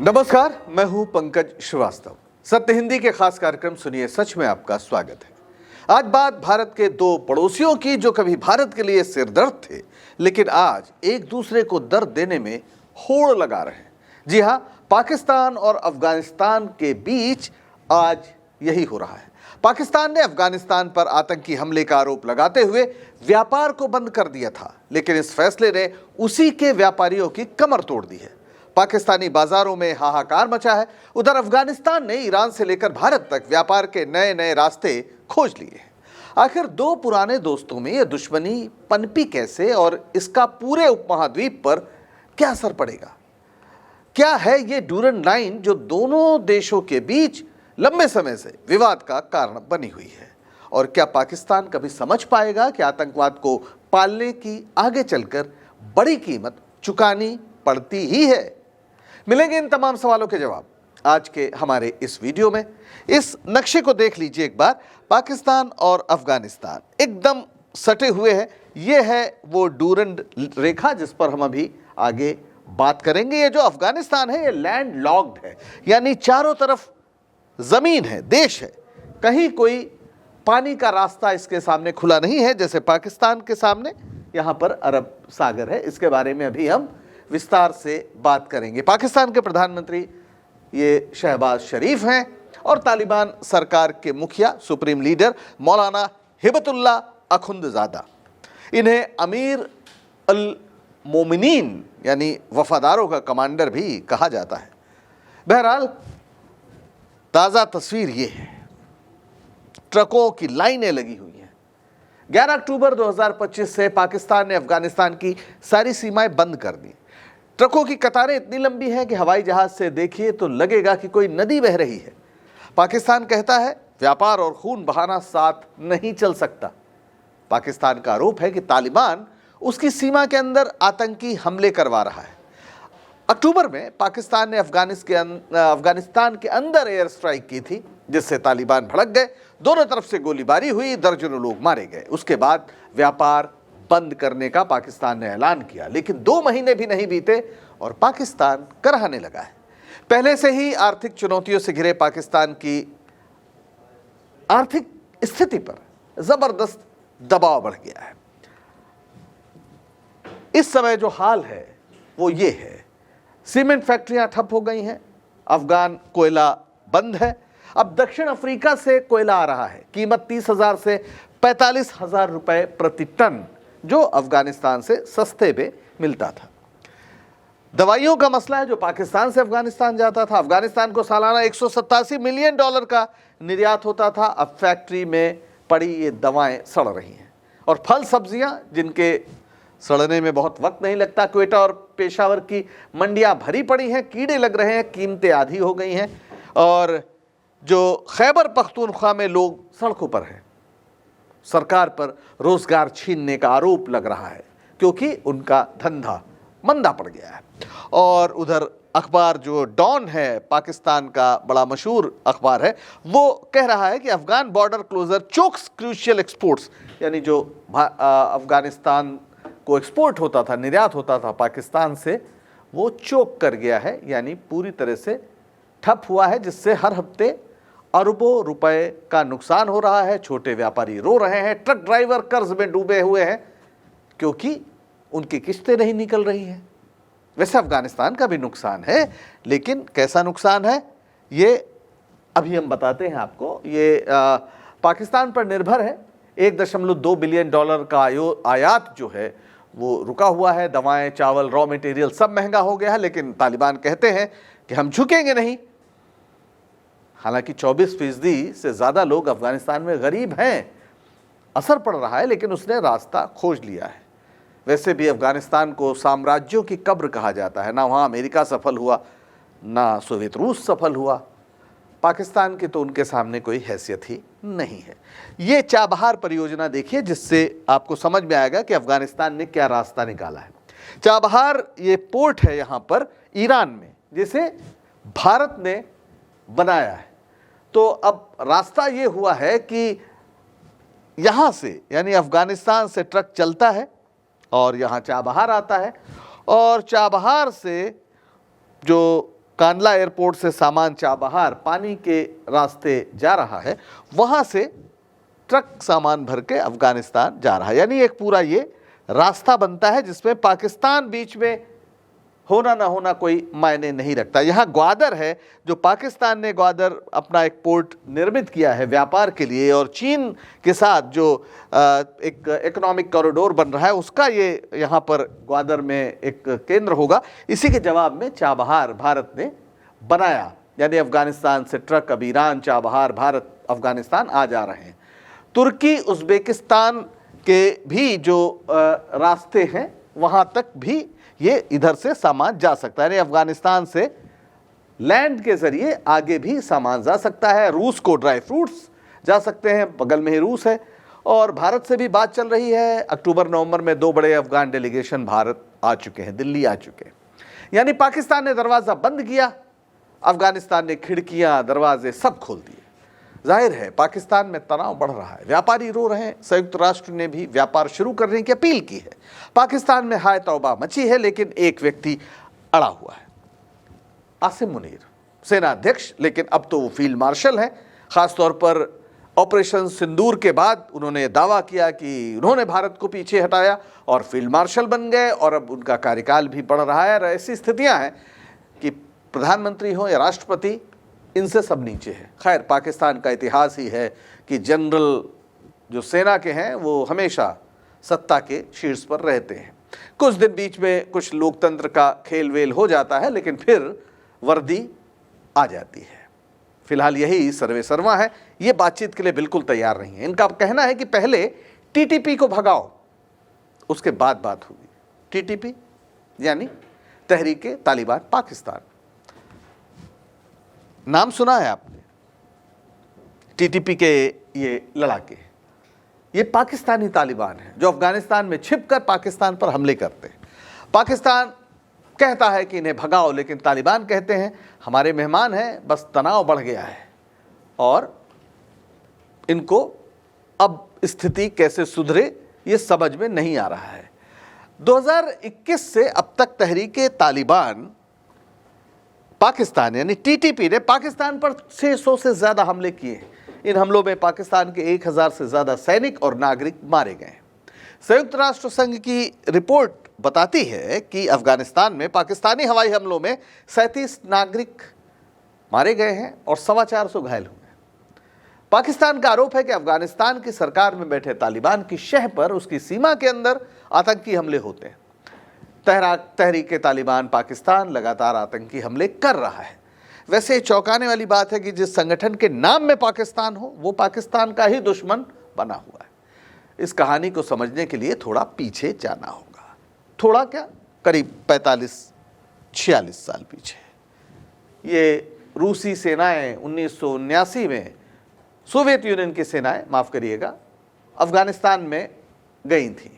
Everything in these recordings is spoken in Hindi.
नमस्कार, मैं हूं पंकज श्रीवास्तव। सत्य हिंदी के खास कार्यक्रम सुनिए सच में आपका स्वागत है। आज बात भारत के दो पड़ोसियों की जो कभी भारत के लिए सिरदर्द थे, लेकिन आज एक दूसरे को दर्द देने में होड़ लगा रहे हैं। जी हां, पाकिस्तान और अफगानिस्तान के बीच आज यही हो रहा है। पाकिस्तान ने अफगानिस्तान पर आतंकी हमले का आरोप लगाते हुए व्यापार को बंद कर दिया था, लेकिन इस फैसले ने उसी के व्यापारियों की कमर तोड़ दी है। पाकिस्तानी बाजारों में हाहाकार मचा है। उधर अफगानिस्तान ने ईरान से लेकर भारत तक व्यापार के नए नए रास्ते खोज लिए हैं। आखिर दो पुराने दोस्तों में यह दुश्मनी पनपी कैसे और इसका पूरे उपमहाद्वीप पर क्या असर पड़ेगा? क्या है ये डूरन लाइन जो दोनों देशों के बीच लंबे समय से विवाद का कारण बनी हुई है? और क्या पाकिस्तान कभी समझ पाएगा कि आतंकवाद को पालने की आगे चलकर बड़ी कीमत चुकानी पड़ती ही है? मिलेंगे इन तमाम सवालों के जवाब आज के हमारे इस वीडियो में। इस नक्शे को देख लीजिए एक बार। पाकिस्तान और अफगानिस्तान एकदम सटे हुए हैं। ये है वो डूरन रेखा जिस पर हम अभी आगे बात करेंगे। ये जो अफगानिस्तान है ये लैंड लॉक्ड है, यानी चारों तरफ जमीन है, देश है। कहीं कोई पानी का रास्ता इसके सामने खुला नहीं है, जैसे पाकिस्तान के सामने यहाँ पर अरब सागर है। इसके बारे में अभी हम विस्तार से बात करेंगे। पाकिस्तान के प्रधानमंत्री ये शहबाज शरीफ हैं और तालिबान सरकार के मुखिया सुप्रीम लीडर मौलाना हिबतुल्लाह अखुंदजादा। इन्हें अमीर अल मोमिनीन यानी वफादारों का कमांडर भी कहा जाता है। बहरहाल ताज़ा तस्वीर ये है, ट्रकों की लाइनें लगी हुई हैं। 11 अक्टूबर 2025 से पाकिस्तान ने अफगानिस्तान की सारी सीमाएं बंद कर दी। ट्रकों की कतारें इतनी लंबी हैं कि हवाई जहाज से देखिए तो लगेगा कि कोई नदी बह रही है। पाकिस्तान कहता है व्यापार और खून बहाना साथ नहीं चल सकता। पाकिस्तान का आरोप है कि तालिबान उसकी सीमा के अंदर आतंकी हमले करवा रहा है। अक्टूबर में पाकिस्तान ने अफगानिस्तान के अंदर एयर स्ट्राइक की थी, जिससे तालिबान भड़क गए। दोनों तरफ से गोलीबारी हुई, दर्जनों लोग मारे गए। उसके बाद व्यापार बंद करने का पाकिस्तान ने ऐलान किया, लेकिन 2 महीने भी नहीं बीते और पाकिस्तान कराहने लगा है। पहले से ही आर्थिक चुनौतियों से घिरे पाकिस्तान की आर्थिक स्थिति पर जबरदस्त दबाव बढ़ गया है। इस समय जो हाल है वो ये है, सीमेंट फैक्ट्रियां ठप हो गई हैं, अफगान कोयला बंद है। अब दक्षिण अफ्रीका से कोयला आ रहा है, कीमत 30,000 से 45,000 रुपए प्रति टन, जो अफगानिस्तान से सस्ते पे मिलता था। दवाइयों का मसला है, जो पाकिस्तान से अफगानिस्तान जाता था। अफगानिस्तान को सालाना $187 मिलियन का निर्यात होता था। अब फैक्ट्री में पड़ी ये दवाएं सड़ रही हैं। और फल सब्जियां जिनके सड़ने में बहुत वक्त नहीं लगता, क्वेटा और पेशावर की मंडियां भरी पड़ी हैं, कीड़े लग रहे हैं, कीमतें आधी हो गई हैं। और जो खैबर पख्तूनख्वा में लोग सड़कों पर हैं, सरकार पर रोजगार छीनने का आरोप लग रहा है, क्योंकि उनका धंधा मंदा पड़ गया है। और उधर अखबार जो डॉन है, पाकिस्तान का बड़ा मशहूर अखबार है, वो कह रहा है कि Afghan border closure chokes crucial exports, यानी जो अफगानिस्तान को एक्सपोर्ट होता था, निर्यात होता था पाकिस्तान से, वो चोक कर गया है, यानी पूरी तरह से ठप हुआ है, जिससे हर हफ्ते अरबों रुपए का नुकसान हो रहा है। छोटे व्यापारी रो रहे हैं, ट्रक ड्राइवर कर्ज में डूबे हुए हैं, क्योंकि उनकी किस्तें नहीं निकल रही हैं। वैसे अफगानिस्तान का भी नुकसान है, लेकिन कैसा नुकसान है ये अभी हम बताते हैं आपको। ये पाकिस्तान पर निर्भर है। $1.2 बिलियन का आयात जो है वो रुका हुआ है। दवाएं, चावल, रॉ मटेरियल सब महंगा हो गया है, लेकिन तालिबान कहते हैं कि हम झुकेंगे नहीं। हालांकि 24% से ज़्यादा लोग अफगानिस्तान में गरीब हैं। असर पड़ रहा है, लेकिन उसने रास्ता खोज लिया है। वैसे भी अफगानिस्तान को साम्राज्यों की कब्र कहा जाता है। ना वहाँ अमेरिका सफल हुआ, ना सोवियत रूस सफल हुआ। पाकिस्तान की तो उनके सामने कोई हैसियत ही नहीं है। ये चाबहार परियोजना देखिए, जिससे आपको समझ में आएगा कि अफगानिस्तान ने क्या रास्ता निकाला है। चाबहार ये पोर्ट है यहाँ पर ईरान में, जिसे भारत ने बनाया है। तो अब रास्ता ये हुआ है कि यहाँ से, यानी अफगानिस्तान से ट्रक चलता है और यहाँ चाबहार आता है, और चाबहार से जो कांडला एयरपोर्ट से सामान चाबहार पानी के रास्ते जा रहा है, वहां से ट्रक सामान भर के अफगानिस्तान जा रहा है। यानी एक पूरा ये रास्ता बनता है जिसमें पाकिस्तान बीच में होना ना होना कोई मायने नहीं रखता। यहाँ ग्वादर है, जो पाकिस्तान ने ग्वादर अपना एक पोर्ट निर्मित किया है व्यापार के लिए, और चीन के साथ जो एक इकोनॉमिक कॉरिडोर बन रहा है उसका ये यहाँ पर ग्वादर में एक केंद्र होगा। इसी के जवाब में चाबहार भारत ने बनाया, यानी अफगानिस्तान से ट्रक अब ईरान, चाबहार, भारत, अफगानिस्तान आ जा रहे हैं। तुर्की, उज़्बेकिस्तान के भी जो रास्ते हैं वहाँ तक भी ये इधर से सामान जा सकता है, यानी अफगानिस्तान से लैंड के जरिए आगे भी सामान जा सकता है। रूस को ड्राई फ्रूट्स जा सकते हैं, बगल में ही रूस है। और भारत से भी बात चल रही है। अक्टूबर नवंबर में 2 बड़े अफगान डेलीगेशन भारत आ चुके हैं, दिल्ली आ चुके हैं। यानी पाकिस्तान ने दरवाज़ा बंद किया, अफगानिस्तान ने खिड़कियां दरवाजे सब खोल दिए। जाहिर है पाकिस्तान में तनाव बढ़ रहा है, व्यापारी रो रहे हैं। संयुक्त राष्ट्र ने भी व्यापार शुरू करने की अपील की है। पाकिस्तान में हाय तौबा मची है, लेकिन एक व्यक्ति अड़ा हुआ है, आसिम मुनीर, सेना अध्यक्ष, लेकिन अब तो वो फील्ड मार्शल हैं। खासतौर पर ऑपरेशन सिंदूर के बाद उन्होंने दावा किया कि उन्होंने भारत को पीछे हटाया और फील्ड मार्शल बन गए, और अब उनका कार्यकाल भी बढ़ रहा है। और ऐसी स्थितियां हैं कि प्रधानमंत्री हो या राष्ट्रपति, इनसे सब नीचे है। खैर, पाकिस्तान का इतिहास ही है कि जनरल जो सेना के हैं वो हमेशा सत्ता के शीर्ष पर रहते हैं। कुछ दिन बीच में कुछ लोकतंत्र का खेल वेल हो जाता है, लेकिन फिर वर्दी आ जाती है। फिलहाल यही सर्वे सर्वा है, ये बातचीत के लिए बिल्कुल तैयार नहीं है। इनका कहना है कि पहले टीटीपी को भगाओ, उसके बाद बात होगी। टीटीपी यानी तहरीके तालिबान पाकिस्तान, नाम सुना है आपने? टीटीपी के ये लड़ाके, ये पाकिस्तानी तालिबान हैं जो अफगानिस्तान में छिपकर पाकिस्तान पर हमले करते हैं। पाकिस्तान कहता है कि इन्हें भगाओ, लेकिन तालिबान कहते हैं हमारे मेहमान हैं, बस तनाव बढ़ गया है और इनको अब स्थिति कैसे सुधरे ये समझ में नहीं आ रहा है। 2021 से अब तक तहरीके तालिबान पाकिस्तान यानी टीटीपी ने पाकिस्तान पर 600 से ज़्यादा हमले किए हैं। इन हमलों में पाकिस्तान के 1000 से ज़्यादा सैनिक और नागरिक मारे गए हैं। संयुक्त राष्ट्र संघ की रिपोर्ट बताती है कि अफगानिस्तान में पाकिस्तानी हवाई हमलों में 37 नागरिक मारे गए हैं और 425 घायल हुए हैं। पाकिस्तान का आरोप है कि अफगानिस्तान की सरकार में बैठे तालिबान की शह पर, उसकी सीमा के अंदर आतंकी हमले होते हैं। तहरीके तालिबान पाकिस्तान लगातार आतंकी हमले कर रहा है। वैसे चौंकाने वाली बात है कि जिस संगठन के नाम में पाकिस्तान हो, वो पाकिस्तान का ही दुश्मन बना हुआ है। इस कहानी को समझने के लिए थोड़ा पीछे जाना होगा। थोड़ा क्या, करीब 45-46 साल पीछे। ये रूसी सेनाएं 1979 में, सोवियत यूनियन की सेनाएं, माफ़ करिएगा, अफगानिस्तान में गई थीं।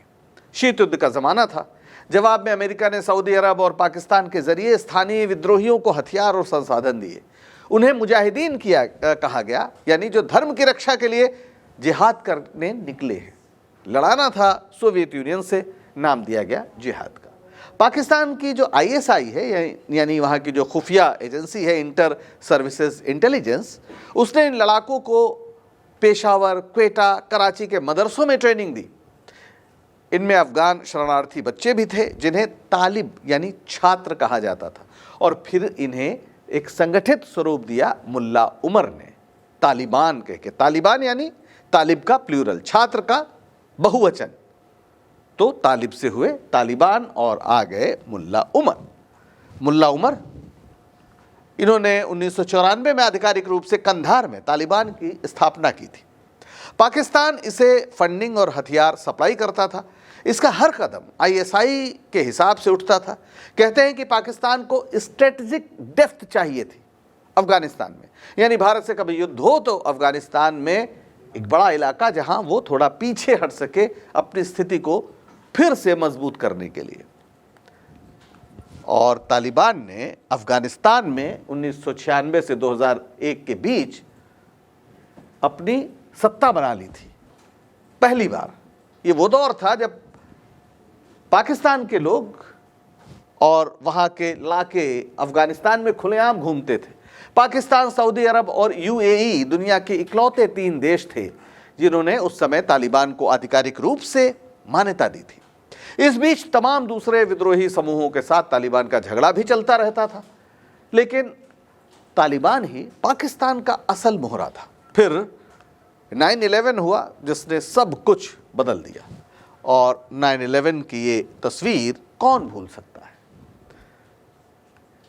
शीत युद्ध का ज़माना था। जवाब में अमेरिका ने सऊदी अरब और पाकिस्तान के जरिए स्थानीय विद्रोहियों को हथियार और संसाधन दिए। उन्हें मुजाहिदीन कहा गया, यानी जो धर्म की रक्षा के लिए जिहाद करने निकले हैं। लड़ाना था सोवियत यूनियन से, नाम दिया गया जिहाद का। पाकिस्तान की जो ISI है, यानी वहाँ की जो खुफिया एजेंसी है, इंटर सर्विसेज इंटेलिजेंस, उसने इन लड़ाकों को पेशावर, क्वेटा, कराची के मदरसों में ट्रेनिंग दी। इनमें अफगान शरणार्थी बच्चे भी थे जिन्हें तालिब यानी छात्र कहा जाता था, और फिर इन्हें एक संगठित स्वरूप दिया मुल्ला उमर ने, तालिबान कह के। तालिबान यानी तालिब का प्लूरल, छात्र का बहुवचन, तो तालिब से हुए तालिबान और आ गए मुल्ला उमर। मुल्ला उमर, इन्होंने 1994 में आधिकारिक रूप से कंधार में तालिबान की स्थापना की थी। पाकिस्तान इसे फंडिंग और हथियार सप्लाई करता था। इसका हर कदम ISI के हिसाब से उठता था। कहते हैं कि पाकिस्तान को स्ट्रेटेजिक डेप्थ चाहिए थी अफगानिस्तान में, यानी भारत से कभी युद्ध हो तो अफगानिस्तान में एक बड़ा इलाका जहां वो थोड़ा पीछे हट सके अपनी स्थिति को फिर से मजबूत करने के लिए। और तालिबान ने अफगानिस्तान में 1996 से 2001 के बीच अपनी सत्ता बना ली थी पहली बार। ये वो दौर था जब पाकिस्तान के लोग और वहाँ के इलाके अफगानिस्तान में खुलेआम घूमते थे। पाकिस्तान, सऊदी अरब और यूएई दुनिया के इकलौते 3 देश थे जिन्होंने उस समय तालिबान को आधिकारिक रूप से मान्यता दी थी। इस बीच तमाम दूसरे विद्रोही समूहों के साथ तालिबान का झगड़ा भी चलता रहता था, लेकिन तालिबान ही पाकिस्तान का असल मोहरा था। फिर 9/11 हुआ जिसने सब कुछ बदल दिया, और 9/11 की ये तस्वीर कौन भूल सकता है।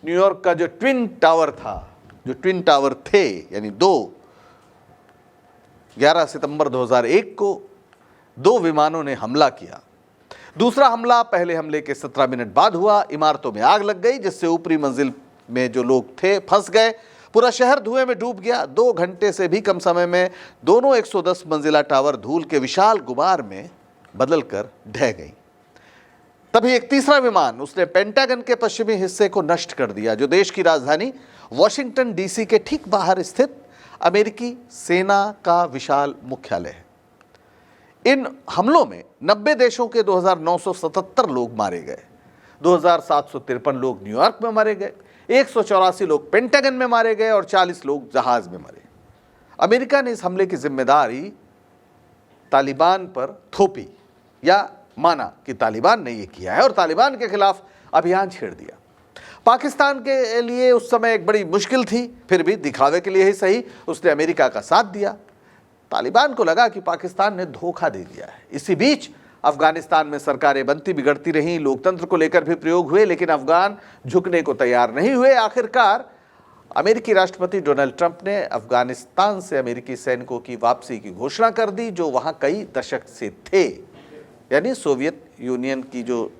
न्यूयॉर्क का जो ट्विन टावर था, जो ट्विन टावर थे, यानी 11 सितंबर 2001 को 2 विमानों ने हमला किया। दूसरा हमला पहले हमले के 17 मिनट बाद हुआ। इमारतों में आग लग गई जिससे ऊपरी मंजिल में जो लोग थे फंस गए। पूरा शहर धुएं में डूब गया। 2 घंटे से भी कम समय में दोनों 110 मंजिला टावर धूल के विशाल गुबार में बदलकर ढह गई। तभी एक तीसरा विमान, उसने पेंटागन के पश्चिमी हिस्से को नष्ट कर दिया, जो देश की राजधानी वॉशिंगटन डीसी के ठीक बाहर स्थित अमेरिकी सेना का विशाल मुख्यालय है। इन हमलों में 90 देशों के 2977 लोग मारे गए। 2753 लोग न्यूयॉर्क में मारे गए, 184 लोग पेंटागन में मारे गए और 40 लोग जहाज में मरे। अमेरिका ने इस हमले की जिम्मेदारी तालिबान पर थोपी, या माना कि तालिबान ने यह किया है और तालिबान के खिलाफ अभियान छेड़ दिया। पाकिस्तान के लिए उस समय एक बड़ी मुश्किल थी, फिर भी दिखावे के लिए ही सही उसने अमेरिका का साथ दिया। तालिबान को लगा कि पाकिस्तान ने धोखा दे दिया है। इसी बीच अफगानिस्तान में सरकारें बनती बिगड़ती रहीं, लोकतंत्र को लेकर भी प्रयोग हुए, लेकिन अफगान झुकने को तैयार नहीं हुए। आखिरकार अमेरिकी राष्ट्रपति डोनाल्ड ट्रंप ने अफगानिस्तान से अमेरिकी सैनिकों की वापसी की घोषणा कर दी, जो वहां कई दशक से थे। यानी सोवियत यूनियन की जो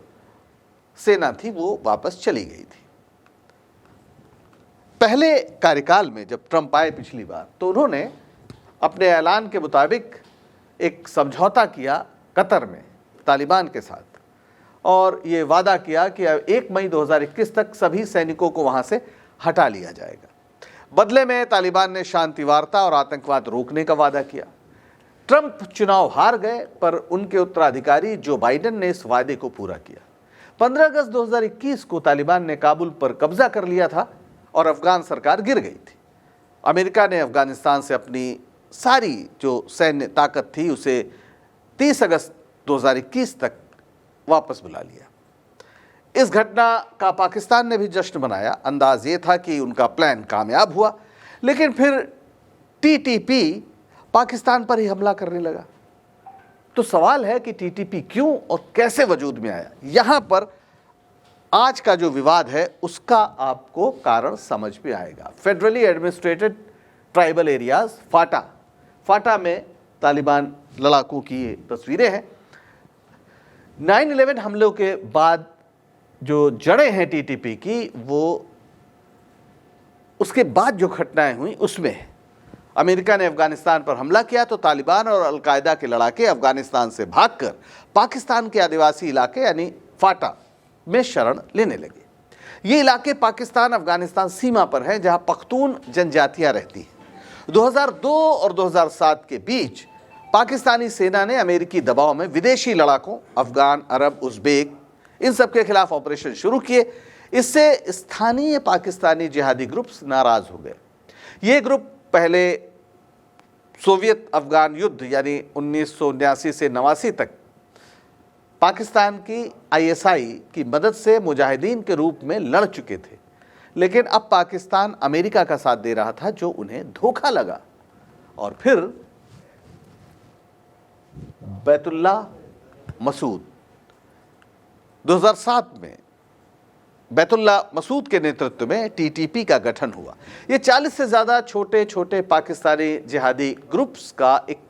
सेना थी वो वापस चली गई थी। पहले कार्यकाल में जब ट्रंप आए पिछली बार, तो उन्होंने अपने ऐलान के मुताबिक एक समझौता किया कतर में तालिबान के साथ, और ये वादा किया कि 1 मई 2021 तक सभी सैनिकों को वहां से हटा लिया जाएगा। बदले में तालिबान ने शांति वार्ता और आतंकवाद रोकने का वादा किया। ट्रंप चुनाव हार गए, पर उनके उत्तराधिकारी जो बाइडेन ने इस वादे को पूरा किया। 15 अगस्त 2021 को तालिबान ने काबुल पर कब्जा कर लिया था और अफगान सरकार गिर गई थी। अमेरिका ने अफगानिस्तान से अपनी सारी जो सैन्य ताकत थी उसे 30 अगस्त 2021 तक वापस बुला लिया। इस घटना का पाकिस्तान ने भी जश्न मनाया। अंदाज ये था कि उनका प्लान कामयाब हुआ, लेकिन फिर टीटीपी पाकिस्तान पर ही हमला करने लगा। तो सवाल है कि टीटीपी क्यों और कैसे वजूद में आया। यहां पर आज का जो विवाद है उसका आपको कारण समझ में आएगा। फेडरली एडमिनिस्ट्रेटेड ट्राइबल एरियाज, फाटा में तालिबान लड़ाकों की ये तस्वीरें हैं। 9/11 हमलों के बाद जो जड़ें हैं टीटीपी की, वो उसके बाद जो घटनाएं हुई उसमें है। अमेरिका ने अफगानिस्तान पर हमला किया तो तालिबान और अलकायदा के लड़ाके अफगानिस्तान से भागकर पाकिस्तान के आदिवासी इलाके यानी फाटा में शरण लेने लगे। ये इलाके पाकिस्तान अफगानिस्तान सीमा पर हैं, जहां पख्तून जनजातियां रहती हैं। 2002 और 2007 के बीच पाकिस्तानी सेना ने अमेरिकी दबाव में विदेशी लड़ाकों, अफगान, अरब, उज़्बेक, इन सब के खिलाफ ऑपरेशन शुरू किए। इससे स्थानीय पाकिस्तानी जिहादी ग्रुप्स नाराज हो गए। ये ग्रुप पहले सोवियत अफगान युद्ध यानी 1979 से 89 तक पाकिस्तान की आईएसआई की मदद से मुजाहिदीन के रूप में लड़ चुके थे, लेकिन अब पाकिस्तान अमेरिका का साथ दे रहा था, जो उन्हें धोखा लगा। और फिर बैतुल्ला मसूद 2007 में बैतुल्ला मसूद के नेतृत्व में टीटीपी का गठन हुआ। ये 40 से ज़्यादा छोटे छोटे पाकिस्तानी जिहादी ग्रुप्स का एक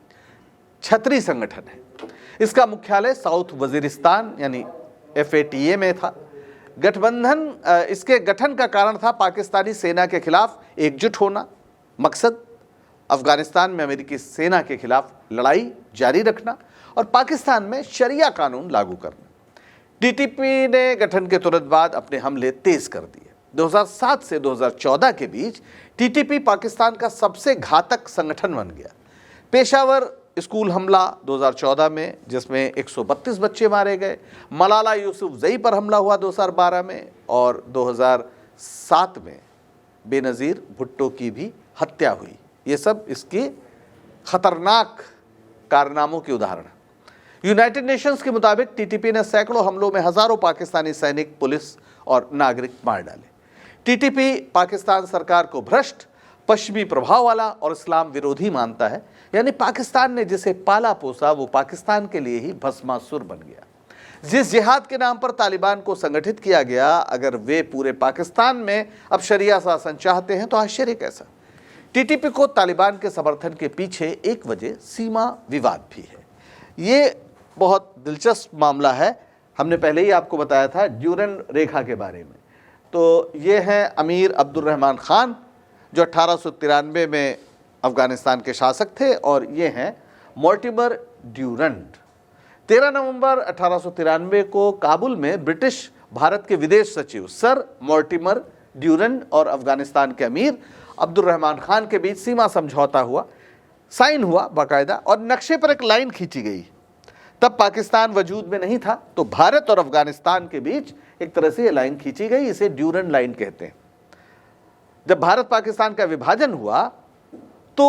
छतरी संगठन है। इसका मुख्यालय साउथ वजीरिस्तान यानी FATA में था। गठबंधन, इसके गठन का कारण था पाकिस्तानी सेना के खिलाफ एकजुट होना, मकसद अफगानिस्तान में अमेरिकी सेना के खिलाफ लड़ाई जारी रखना और पाकिस्तान में शरिया कानून लागू करना। टीटीपी ने गठन के तुरंत बाद अपने हमले तेज कर दिए। 2007 से 2014 के बीच टीटीपी पाकिस्तान का सबसे घातक संगठन बन गया। पेशावर स्कूल हमला 2014 में जिसमें 132 बच्चे मारे गए, मलाला यूसुफजई पर हमला हुआ 2012 में, और 2007 में बेनज़ीर भुट्टो की भी हत्या हुई। ये सब इसके खतरनाक कारनामों के उदाहरण हैं। यूनाइटेड नेशंस के मुताबिक टीटीपी ने सैकड़ों हमलों में हजारों पाकिस्तानी सैनिक, पुलिस और नागरिक मार डाले। टीटीपी पाकिस्तान सरकार को भ्रष्ट, पश्चिमी प्रभाव वाला और इस्लाम विरोधी मानता है। यानी पाकिस्तान ने जिसे पाला पोसा वो पाकिस्तान के लिए ही भस्मासुर बन गया। जिस जिहाद के नाम पर तालिबान को संगठित किया गया, अगर वे पूरे पाकिस्तान में अब शरिया शासन चाहते हैं तो आश्चर्य कैसा। टीटीपी को तालिबान के समर्थन के पीछे एक वजह सीमा विवाद भी है। ये बहुत दिलचस्प मामला है। हमने पहले ही आपको बताया था ड्यूरन रेखा के बारे में। तो ये हैं अमीर अब्दुल रहमान खान जो 1893 में अफगानिस्तान के शासक थे, और ये हैं मोर्टिमर ड्यूरंट। 13 नवंबर 1893 को काबुल में ब्रिटिश भारत के विदेश सचिव सर मोर्टिमर ड्यूरंट और अफगानिस्तान के अमीर अब्दुल रहमान खान के बीच सीमा समझौता हुआ, साइन हुआ बाकायदा, और नक्शे पर एक लाइन खींची गई। तब पाकिस्तान वजूद में नहीं था, तो भारत और अफगानिस्तान के बीच एक तरह से ये लाइन खींची गई। इसे ड्यूरंट लाइन कहते हैं। जब भारत पाकिस्तान का विभाजन हुआ तो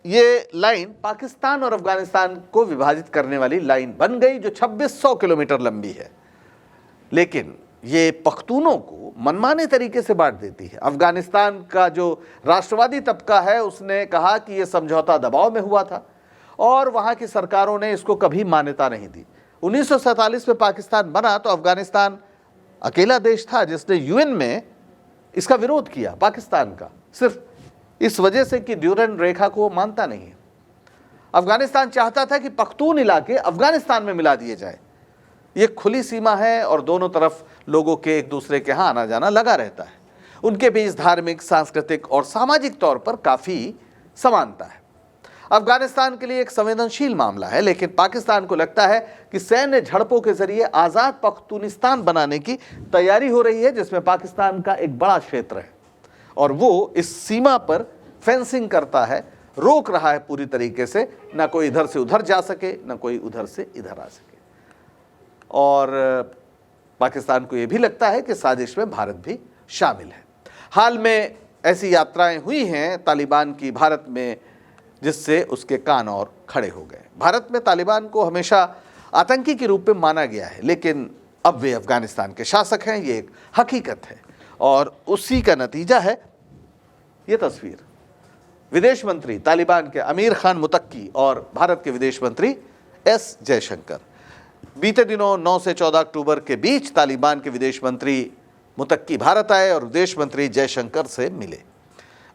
ये लाइन पाकिस्तान और अफगानिस्तान को विभाजित करने वाली लाइन बन गई, जो 2600 किलोमीटर लंबी है। लेकिन ये पख्तूनों को मनमाने तरीके से बांट देती है। अफगानिस्तान का जो राष्ट्रवादी तबका है उसने कहा कि ये समझौता दबाव में हुआ था, और वहाँ की सरकारों ने इसको कभी मान्यता नहीं दी। 1947 में पाकिस्तान बना तो अफगानिस्तान अकेला देश था जिसने यूएन में इसका विरोध किया, पाकिस्तान का, सिर्फ इस वजह से कि ड्यूरंट रेखा को मानता नहीं है। अफगानिस्तान चाहता था कि पख्तून इलाके अफगानिस्तान में मिला दिए जाए। ये खुली सीमा है और दोनों तरफ लोगों के एक दूसरे के यहाँ आना जाना लगा रहता है। उनके बीच धार्मिक, सांस्कृतिक और सामाजिक तौर पर काफ़ी समानता है। अफगानिस्तान के लिए एक संवेदनशील मामला है, लेकिन पाकिस्तान को लगता है कि सैन्य झड़पों के जरिए आज़ाद पख्तूनिस्तान बनाने की तैयारी हो रही है, जिसमें पाकिस्तान का एक बड़ा क्षेत्र है, और वो इस सीमा पर फेंसिंग करता है, रोक रहा है पूरी तरीके से, ना कोई इधर से उधर जा सके, ना कोई उधर से इधर आ सके। और पाकिस्तान को ये भी लगता है कि साजिश में भारत भी शामिल है। हाल में ऐसी यात्राएं हुई हैं तालिबान की भारत में, जिससे उसके कान और खड़े हो गए। भारत में तालिबान को हमेशा आतंकी के रूप में माना गया है, लेकिन अब वे अफगानिस्तान के शासक हैं, ये एक हकीकत है, और उसी का नतीजा है ये तस्वीर। विदेश मंत्री तालिबान के अमीर खान मुतक्की और भारत के विदेश मंत्री एस जयशंकर बीते दिनों 9 से 14 अक्टूबर के बीच तालिबान के विदेश मंत्री मुतक्की भारत आए और विदेश मंत्री जयशंकर से मिले।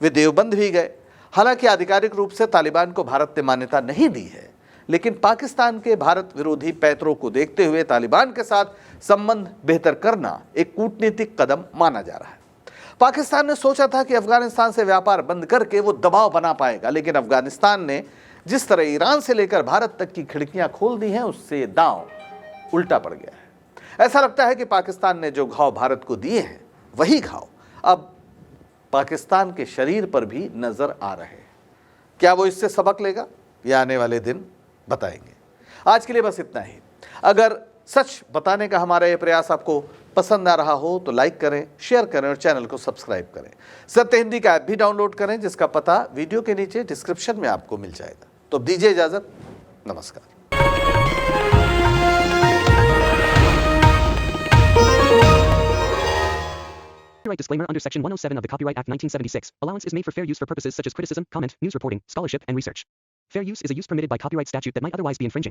वे देवबंद भी गए। हालांकि आधिकारिक रूप से तालिबान को भारत ने मान्यता नहीं दी है, लेकिन पाकिस्तान के भारत विरोधी पैतरों को देखते हुए तालिबान के साथ संबंध बेहतर करना एक कूटनीतिक कदम माना जा रहा है। पाकिस्तान ने सोचा था कि अफगानिस्तान से व्यापार बंद करके वो दबाव बना पाएगा, लेकिन अफगानिस्तान ने जिस तरह ईरान से लेकर भारत तक की खिड़कियां खोल दी हैं, उससे दांव उल्टा पड़ गया है। ऐसा लगता है कि पाकिस्तान ने जो घाव भारत को दिए हैं, वही घाव अब पाकिस्तान के शरीर पर भी नजर आ रहे हैं। क्या वो इससे सबक लेगा? ये आने वाले दिन बताएंगे। आज के लिए बस इतना ही। अगर सच बताने का हमारा ये प्रयास आपको पसंद आ रहा हो तो लाइक करें, शेयर करें और चैनल को सब्सक्राइब करें। सत्य हिंदी का ऐप भी डाउनलोड करें, जिसका पता वीडियो के नीचे डिस्क्रिप्शन में आपको मिल जाएगा। तो अब दीजिए इजाजत। नमस्कार। Copyright disclaimer under Section 107 of the Copyright Act 1976. Allowance is made for fair use for purposes such as criticism, comment, news reporting, scholarship, and research. Fair use is a use permitted by copyright statute that might otherwise be infringing.